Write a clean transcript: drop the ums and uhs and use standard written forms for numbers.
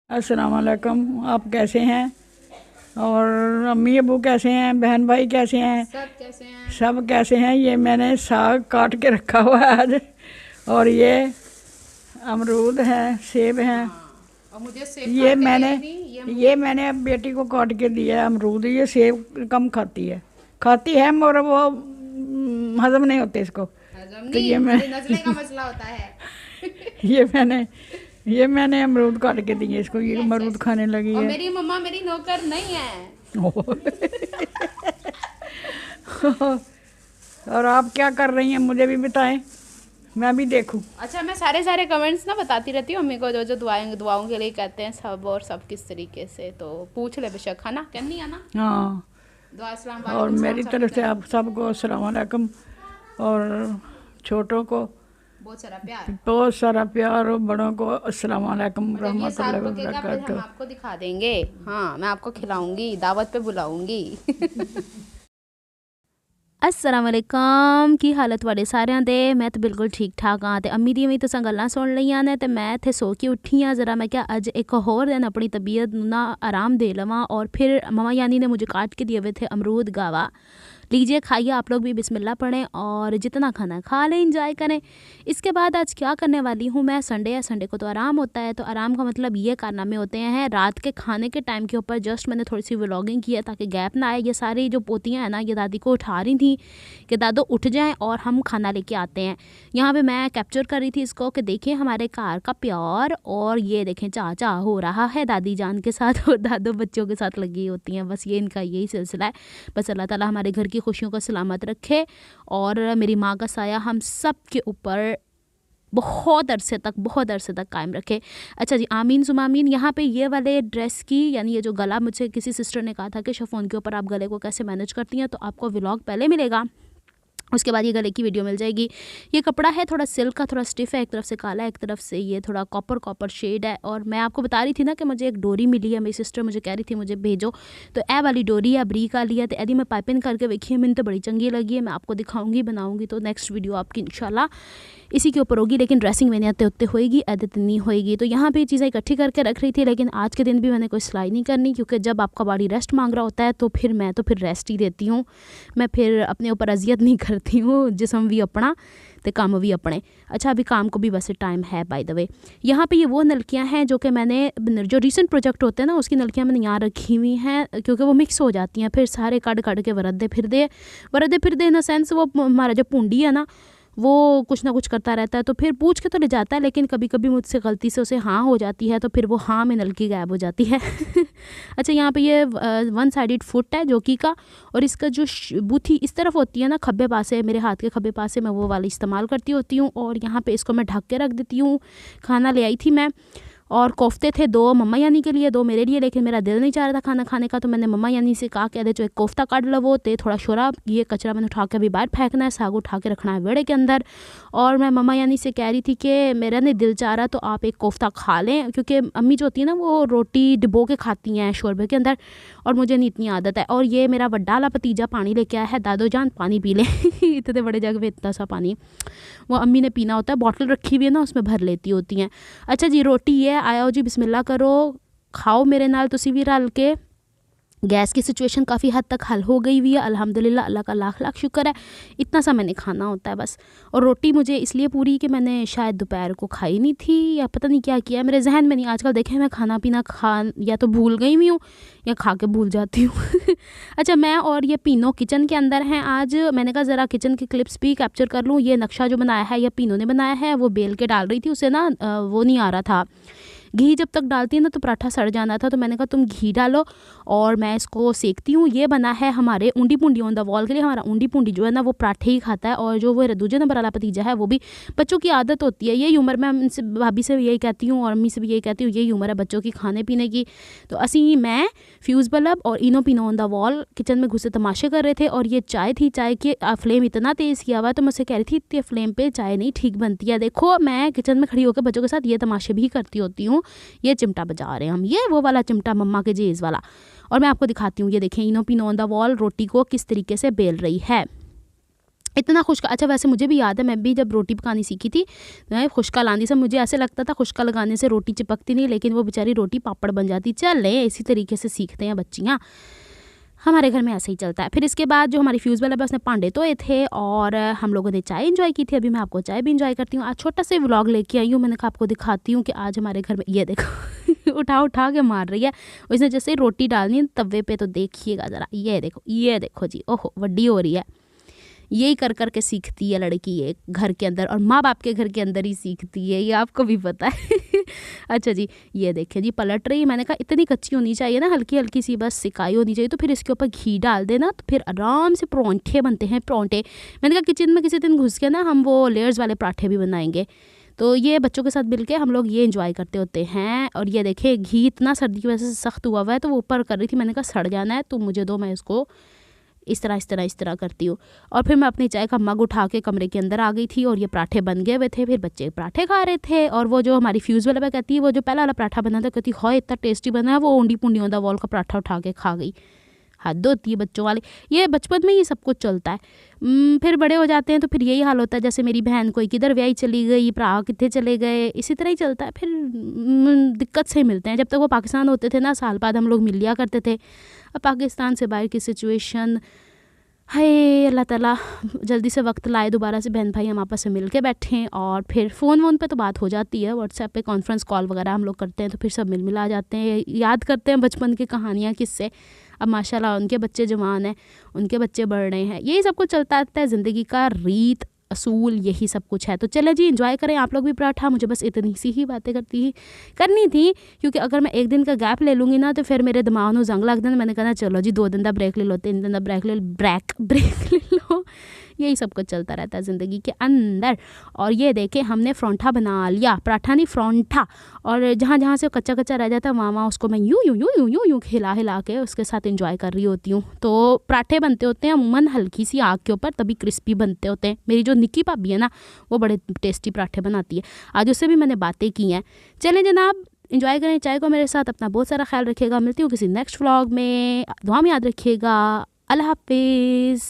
अस्सलाम वालेकुम। आप कैसे हैं? और अम्मी अबू कैसे हैं? बहन भाई कैसे हैं? सब कैसे हैं? सब कैसे हैं? ये मैंने साग काट के रखा हुआ है आज। और ये अमरूद हैं, सेब हैं। हाँ, और मुझे सेब ये काटने मैंने गई थी ये मैंने अब बेटी को काट के दिया है अमरूद। ये सेब कम खाती है, खाती है मगर वो हजम नहीं होते इसको। हजम तो नहीं, हमारी नजले का मसला होता है। ये मैंने ये मैंने अमरूद काट के दिए इसको। ये यस अमरूद यस यस। खाने लगी और है। मेरी मम्मा मेरी नौकर नहीं है। और आप क्या कर रही हैं मुझे भी बताएं, मैं भी देखूं। अच्छा, मैं सारे सारे कमेंट्स ना बताती रहती हूँ अम्मी को, जो जो दुआओं के लिए कहते हैं सब, और सब किस तरीके से, तो पूछ ले बेशक, है ना, कहनी है ना। हाँ, दुआ सलाम, और वालेकुम सलाम, मेरी सबकी तरफ से तरफ आप सबको अस्सलाम वालेकुम। और छोटों को बहुत सारा प्यार। बहुत सारा प्यार और बड़ों को अस्सलाम वालेकुम और जब ये रहमतुल्लाहि साग व पकेगा फिर हम बरकातहू। आपको दिखा देंगे। हाँ, मैं आपको खिलाऊंगी, दावत पे बुलाऊंगी। अस्सलाम वालेकुम, की हालत वाले सारिਆਂ ਦੇ। मैं तो बिल्कुल ठीक ठाक हाँ। तो अम्मी दी भी तुसां गल्लां सुन लईआं ने, तो मैं इत्थे सो के उठी हाँ जरा। मैं क्या अज एक होर दिन अपनी तबीयत ना आराम दे लवां। और फिर ममा यानी ने मुझे काट के दिए हुए थे अमरूद गावा। लीजिए खाइए आप लोग भी, बिस्मिल्लाह पढ़ें और जितना खाना खा लें, इंजॉय करें। इसके बाद आज क्या करने वाली हूँ मैं, संडे है, संडे को तो आराम होता है। तो आराम का मतलब ये कारनामे होते हैं रात के खाने के टाइम के ऊपर। जस्ट मैंने थोड़ी सी व्लॉगिंग की है ताकि गैप ना आए। ये सारी जो पोतियाँ हैं ना, ये दादी को उठा रही थी कि दादो उठ जाएं और हम खाना लेके आते हैं। यहाँ पे मैं कैप्चर कर रही थी इसको कि देखें हमारे कार का प्यार। और ये देखें चाचा हो रहा है दादी जान के साथ, और दादो बच्चों के साथ लगी होती हैं। बस ये इनका यही सिलसिला है। बस अल्लाह ताला हमारे घर की खुशियों को सलामत रखे और मेरी माँ का साया हम सब के ऊपर बहुत अरसे तक कायम रखे। अच्छा जी, आमीन सुमामीन। यहाँ पे ये वाले ड्रेस की, यानी ये जो गला, मुझे किसी सिस्टर ने कहा था कि शिफॉन के ऊपर आप गले को कैसे मैनेज करती हैं, तो आपको व्लॉग पहले मिलेगा, उसके बाद ये गले की वीडियो मिल जाएगी। ये कपड़ा है थोड़ा सिल्क का, थोड़ा स्टिफ है, एक तरफ से काला है, एक तरफ से ये थोड़ा कॉपर शेड है। और मैं आपको बता रही थी ना कि मुझे एक डोरी मिली है, मेरी सिस्टर मुझे कह रही थी मुझे भेजो, तो ए वाली डोरी है, बरीक वाली है। तो यदि मैं पाइपिंग करके देखिए, मैंने तो बड़ी चंगी लगी है। मैं आपको दिखाऊंगी, बनाऊंगी, तो नेक्स्ट वीडियो आपकी इंशाल्लाह इसी के ऊपर होगी। लेकिन ड्रेसिंग मैंने आते उत्ते होएगी, एडिट नहीं होएगी। तो यहाँ पे चीज़ें इकट्ठी करके रख रही थी, लेकिन आज के दिन भी मैंने कोई सिलाई नहीं करनी, क्योंकि जब आपका बॉडी रेस्ट मांग रहा होता है तो फिर मैं तो फिर रेस्ट ही देती हूँ। मैं फिर अपने ऊपर अजियत नहीं करती हूँ। जिस्म भी अपना तो काम भी अपने। अच्छा, अभी काम को भी वैसे टाइम है बाय द वे। यहाँ पे ये वो नलकियाँ हैं जो कि मैंने, जो रिसेंट प्रोजेक्ट होते हैं ना, उसकी नलकियाँ मैंने यहाँ रखी हुई हैं, क्योंकि वो मिक्स हो जाती हैं फिर सारे कट के वरदे फिर दे इन सेंस। वो हमारा जो पूंडी है ना, वो कुछ ना कुछ करता रहता है, तो फिर पूछ के तो ले जाता है, लेकिन कभी कभी मुझसे गलती से उसे हाँ हो जाती है, तो फिर वो हाँ में नलकी गायब हो जाती है। अच्छा, यहाँ पे ये 1 साइडेड फुट है जोकी का, और इसका जो बूथी इस तरफ होती है ना, खब्बे पास है, मेरे हाथ के खब्बे पास है, मैं वो वाली इस्तेमाल करती होती हूँ। और यहाँ पे इसको मैं ढक के रख देती हूँ। खाना ले आई थी मैं, और कोफ्ते थे 2 मम्मा यानी के लिए, 2 मेरे लिए, लेकिन मेरा दिल नहीं चाह रहा था खाना खाने का। तो मैंने मम्मा यानी से कहा कि जो एक कोफ्ता काट लवो, ते थोड़ा शोरा, ये कचरा मैंने उठा के अभी बाहर फेंकना है, साग उठा के रखना है वेड़े के अंदर। और मैं मम्मा यानी से कह रही थी कि मेरा नहीं दिल चाह रहा, तो आप एक कोफ्ता खा लें, क्योंकि अम्मी जो होती है ना वो रोटी डिबो के खाती हैं शोरबे के अंदर, और मुझे नहीं इतनी आदत है। और ये मेरा बड्डा वाला भतीजा पानी लेके आया है, दादो जान पानी पी लें। इतने बड़े जग में इतना सा पानी वो अम्मी ने पीना होता है, बॉटल रखी हुई है ना, उसमें भर लेती होती हैं। अच्छा जी, रोटी ये आया जी, बिस्मिल्लाह करो, खाओ मेरे नाल तुसी भी रल के। गैस की सिचुएशन काफ़ी हद तक हल हो गई हुई है अल्हम्दुलिल्लाह, अल्लाह का लाख लाख शुक्र है। इतना सा मैंने खाना होता है बस। और रोटी मुझे इसलिए पूरी कि मैंने शायद दोपहर को खाई नहीं थी, या पता नहीं क्या किया, मेरे जहन में नहीं। आजकल देखें मैं खाना पीना या तो भूल गई हुई हूँ या खा के भूल जाती हूँ। अच्छा, मैं और ये पीनो किचन के अंदर हैं आज। मैंने कहा ज़रा किचन की क्लिप्स भी कैप्चर कर लूँ। ये नक्शा जो बनाया है ये पीनो ने बनाया है, वो बेल के डाल रही थी, उसे ना वो नहीं आ रहा था, घी जब तक डालती है ना तो पराठा सड़ जाना था। तो मैंने कहा तुम घी डालो और मैं इसको सेकती हूँ। ये बना है हमारे ऊंडी पूंडी ऑन द वॉल के लिए। हमारा ऊंडी पूंडी जो है ना वो पराठे ही खाता है, और जो वो दूसरे नंबर वाला भतीजा है वो भी। बच्चों की आदत होती है, यही उम्र, मैं उनसे भाभी से यही कहती हूँ और अम्मी से भी यही कहती हूँ, यही उम्र है बच्चों की खाने पीने की। तो असी मैं फ्यूज़ बल्ब और इनो पिनो ऑन द वॉल किचन में घुसे तमाशे कर रहे थे। और ये चाय थी, चाय की फ्लेम इतना तेज़ किया हुआ है, तो मुझसे कह रही थी इतने फ्लेम पे चाय नहीं ठीक बनती है। देखो मैं किचन में खड़ी होकर बच्चों के साथ ये तमाशे भी करती होती हूँ। ये चिमटा बजा रहे हैं हम, ये वो वाला चिमटा मम्मा के जेज वाला। और मैं आपको दिखाती हूँ, ये देखें इनो पिनो ऑन द वॉल रोटी को किस तरीके से बेल रही है। इतना खुश्का। अच्छा वैसे मुझे भी याद है, मैं भी जब रोटी पकानी सीखी थी मैं खुश्का लानी से, मुझे ऐसे लगता था खुश्का लगाने से रोटी चिपकती नहीं, लेकिन वो बेचारी रोटी पापड़ बन जाती। चले इसी तरीके से सीखते हैं बच्चियाँ, हमारे घर में ऐसे ही चलता है। फिर इसके बाद जो हमारी फ्यूज़ वाला है उसने भांडे धोए थे और हम लोगों ने चाय इंजॉय की थी। अभी मैं आपको चाय भी इंजॉय करती हूँ। आज छोटा सा व्लॉग लेके आई हूँ, मैंने कहा आपको दिखाती हूँ कि आज हमारे घर में, ये देखो उठा उठा के मार रही है। उसने जैसे रोटी डालनी है तवे पे, तो देखिएगा ज़रा, ये देखो जी, ओहो वड्डी हो रही है। यही कर कर के सीखती है लड़की ये घर के अंदर, और माँ बाप के घर के अंदर ही सीखती है, ये आपको भी पता है। अच्छा जी, ये देखिए जी पलट रही। मैंने कहा इतनी कच्ची होनी चाहिए ना, हल्की हल्की सी बस सिकाई होनी चाहिए, तो फिर इसके ऊपर घी डाल देना तो फिर आराम से परांठे बनते हैं, परांठे। मैंने कहा किचन में किसी दिन घुस के ना हम वो लेयर्स वाले पराठे भी बनाएंगे। तो ये बच्चों के साथ मिलके हम लोग ये एंजॉय करते होते हैं। और ये देखे घी इतना सर्दी की वजह से सख्त हुआ हुआ है, तो वो ऊपर कर रही थी, मैंने कहा सड़ जाना है तो मुझे दो, मैं इसको इस तरह करती हूँ। और फिर मैं अपनी चाय का मग उठा के कमरे के अंदर आ गई थी और ये पराठे बन गए हुए थे। फिर बच्चे पराठे खा रहे थे और वो जो हमारी फ्यूज़ वाला पे कहती है, वो जो पहला वाला पराठा बना था, कहती है इतना टेस्टी बना है, वो ऊंडी पुंडी होता वॉल का पराठा उठा के खा गई। हद होती है बच्चों वाली, ये बचपन में ही सब कुछ चलता है। फिर बड़े हो जाते हैं तो फिर यही हाल होता है, जैसे मेरी बहन कोई किधर ब्याही चली गई, भरा कितने चले गए, इसी तरह ही चलता है। फिर दिक्कत से मिलते हैं। जब तक वो पाकिस्तान होते थे ना, साल बाद हम लोग मिल लिया करते थे। अब पाकिस्तान से बाहर की सिचुएशन, हाय अल्लाह ताला जल्दी से वक्त लाए दोबारा से बहन भाई हम आपस में मिल के बैठें। और फिर फ़ोन पे तो बात हो जाती है, व्हाट्सएप पे कॉन्फ्रेंस कॉल वगैरह हम लोग करते हैं, तो फिर सब मिला जाते हैं, याद करते हैं बचपन की कहानियाँ, किस्से। अब माशाल्लाह उनके बच्चे जवान हैं, उनके बच्चे बढ़ रहे हैं, यही सब कुछ चलता रहता है। ज़िंदगी का रीत असूल यही सब कुछ है। तो चले जी एंजॉय करें आप लोग भी पराठा। मुझे बस इतनी सी ही बातें करनी थी, क्योंकि अगर मैं एक दिन का गैप ले लूँगी ना तो फिर मेरे दिमाग में जंग लग देना। मैंने कहा चलो जी 2 दिन का ब्रेक ले लो, 3 दिन का ब्रेक ले लो, यही सब कुछ चलता रहता है ज़िंदगी के अंदर। और ये देखें हमने पराठा बना लिया, पराठा नहीं पराठा। और जहाँ जहाँ से कच्चा कच्चा रह जाता है वहाँ उसको मैं यूँ हिला के उसके साथ एंजॉय कर रही होती हूँ। तो पराठे बनते होते हैं अमूमन हल्की सी आग के ऊपर, तभी क्रिस्पी बनते होते हैं। मेरी जो निक्की भाभी है ना, वो बड़े टेस्टी पराठे बनाती है। आज उससे भी मैंने बातें की हैं। चलें जनाब, एंजॉय करें चाय को मेरे साथ, अपना बहुत सारा ख्याल रखिएगा। मिलती हूँ किसी नेक्स्ट व्लॉग में, दुआ में याद रखिएगा। अल्लाह हाफिज़।